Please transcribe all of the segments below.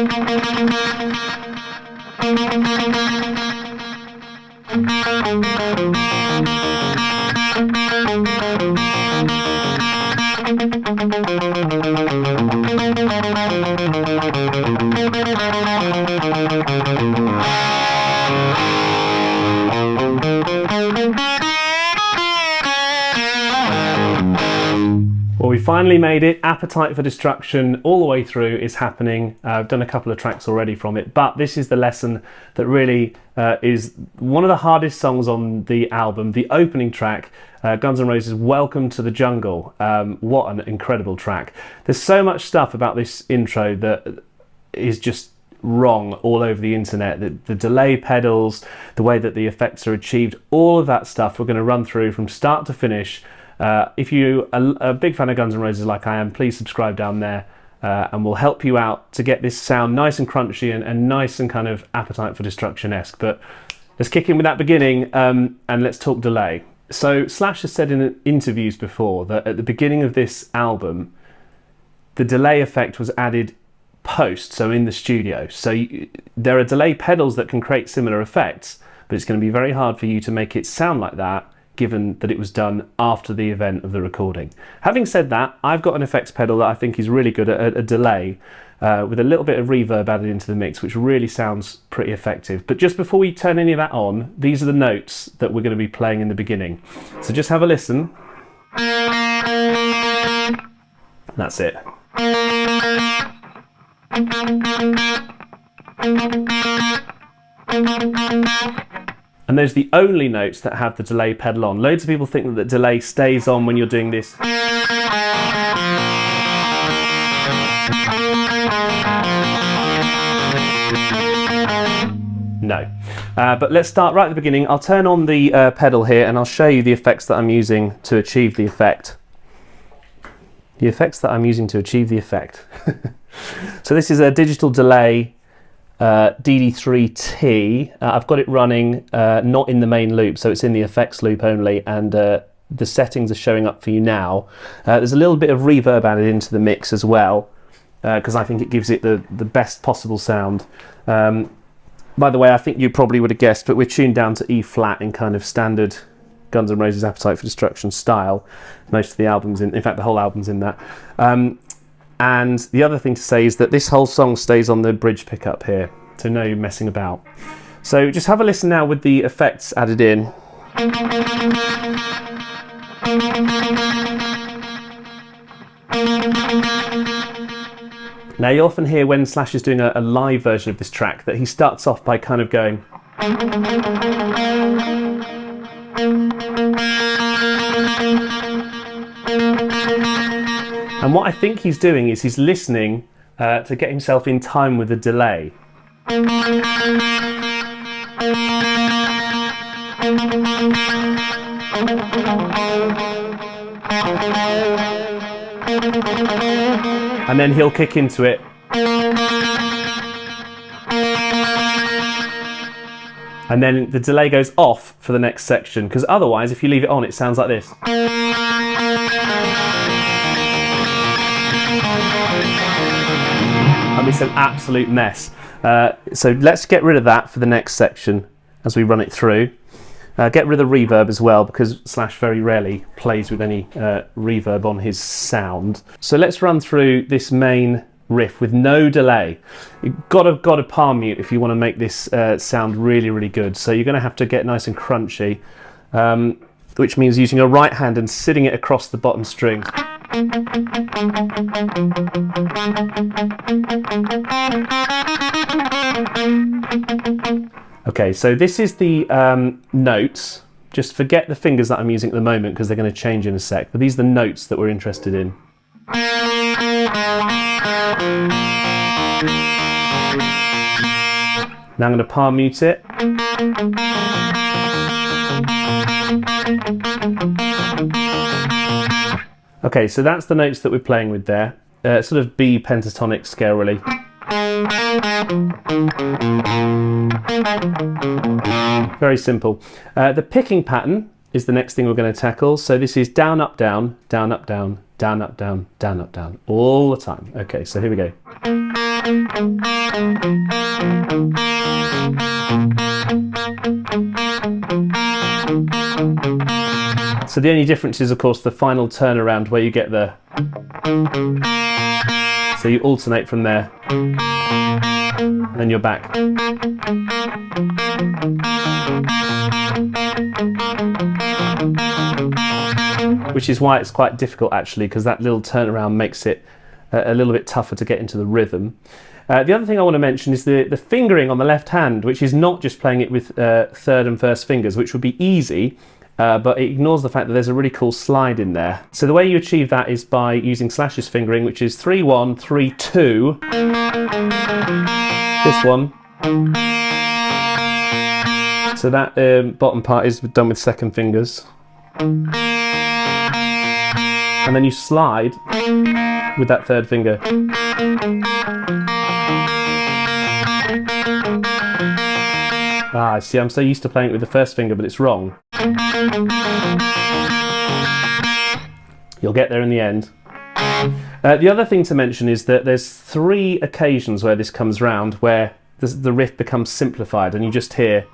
Well, we finally made it. Appetite for Destruction all the way through is happening. I've done a couple of tracks already from it, but this is the lesson that really is one of the hardest songs on the album. The opening track, Guns N' Roses' Welcome to the Jungle. What an incredible track. There's so much stuff about this intro that is just wrong all over the internet. The delay pedals, the way that the effects are achieved, all of that stuff we're going to run through from start to finish. If you are a big fan of Guns N' Roses like I am, please subscribe down there and we'll help you out to get this sound nice and crunchy and nice and kind of Appetite for Destruction-esque. But let's kick in with that beginning and let's talk delay. So Slash has said in interviews before that at the beginning of this album, the delay effect was added post, so in the studio. So there are delay pedals that can create similar effects, but it's going to be very hard for you to make it sound like that given that it was done after the event of the recording. Having said that, I've got an effects pedal that I think is really good at a delay with a little bit of reverb added into the mix, which really sounds pretty effective. But just before we turn any of that on, these are the notes that we're going to be playing in the beginning. So just have a listen. That's it. And those are the only notes that have the delay pedal on. Loads of people think that the delay stays on when you're doing this. No. But let's start right at the beginning. I'll turn on the pedal here and I'll show you the effects that I'm using to achieve the effect. The effects that I'm using to achieve the effect. So this is a digital delay DD3T. I've got it running not in the main loop, so it's in the effects loop only, and the settings are showing up for you now. There's a little bit of reverb added into the mix as well, because I think it gives it the best possible sound. By the way, I think you probably would have guessed, but we're tuned down to E flat in kind of standard Guns N' Roses Appetite for Destruction style. Most of the albums, in fact the whole album's in that. And the other thing to say is that this whole song stays on the bridge pickup here, so no messing about. So just have a listen now with the effects added in. Now you often hear when Slash is doing a live version of this track that he starts off by kind of going. And what I think he's doing is he's listening to get himself in time with the delay. And then he'll kick into it. And then the delay goes off for the next section, because otherwise if you leave it on it sounds like this. And it's an absolute mess. So let's get rid of that for the next section as we run it through. Get rid of the reverb as well, because Slash very rarely plays with any reverb on his sound. So let's run through this main riff with no delay. You've got to palm mute if you want to make this sound really, really good. So you're going to have to get nice and crunchy, which means using your right hand and sitting it across the bottom string. Okay, so this is the notes. Just forget the fingers that I'm using at the moment because they're going to change in a sec, but these are the notes that we're interested in. Now I'm going to palm mute it. Okay, so that's the notes that we're playing with there. Sort of B pentatonic scale, really. Very simple. The picking pattern is the next thing we're going to tackle. So this is down, up, down, down, up, down, down, up, down, down, up, down, all the time. Okay, so here we go. So the only difference is, of course, the final turnaround where you get the... So you alternate from there, and then you're back. Which is why it's quite difficult, actually, because that little turnaround makes it a little bit tougher to get into the rhythm. The other thing I want to mention is the fingering on the left hand, which is not just playing it with third and first fingers, which would be easy, but it ignores the fact that there's a really cool slide in there. So the way you achieve that is by using Slash's fingering, which is 3-1, 3-2. This one. So that bottom part is done with second fingers. And then you slide with that third finger. Ah, see, I'm so used to playing it with the first finger, but it's wrong. You'll get there in the end. The other thing to mention is that there's 3 occasions where this comes round, where the riff becomes simplified, and you just hear.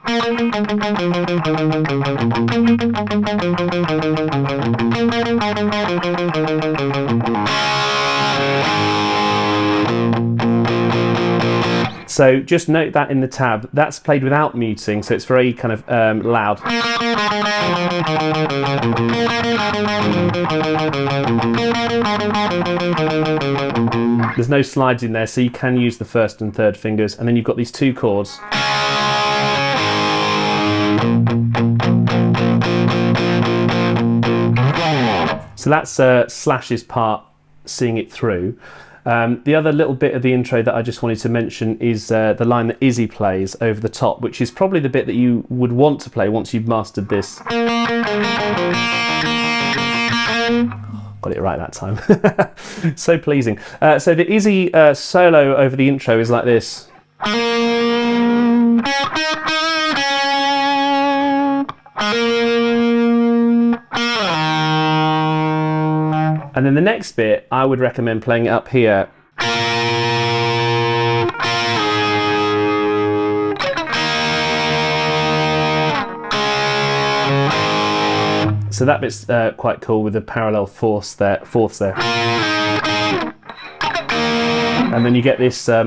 So just note that in the tab, that's played without muting, so it's very kind of loud. There's no slides in there, so you can use the first and third fingers, and then you've got these 2 chords. So that's Slash's part, seeing it through. The other little bit of the intro that I just wanted to mention is the line that Izzy plays over the top, which is probably the bit that you would want to play once you've mastered this. Got it right that time. So pleasing. So the Izzy solo over the intro is like this. And then the next bit, I would recommend playing it up here. So that bit's quite cool with the parallel fourths there. And then you get this. So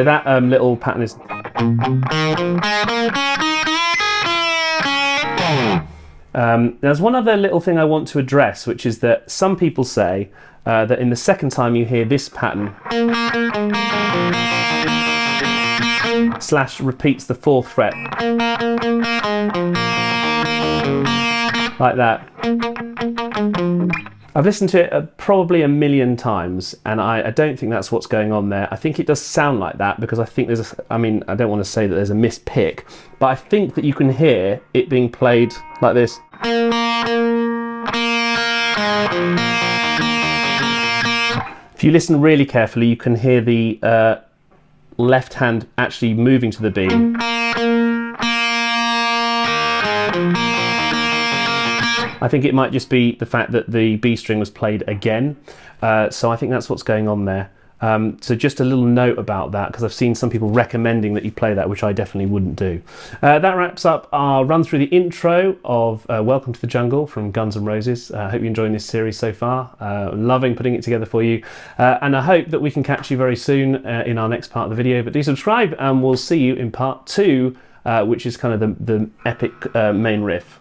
that little pattern is. There's one other little thing I want to address, which is that some people say that in the second time you hear this pattern, Slash repeats the 4th fret. Like that. I've listened to it probably a million times, and I don't think that's what's going on there. I think it does sound like that because I think there's I don't want to say that there's a mispick, but I think that you can hear it being played like this. If you listen really carefully, you can hear the left hand actually moving to the B. I think it might just be the fact that the B string was played again. So I think that's what's going on there. So just a little note about that, because I've seen some people recommending that you play that, which I definitely wouldn't do. That wraps up our run through the intro of Welcome to the Jungle from Guns N' Roses. I hope you're enjoying this series so far. Loving putting it together for you. And I hope that we can catch you very soon in our next part of the video. But do subscribe, and we'll see you in part 2, which is kind of the epic main riff.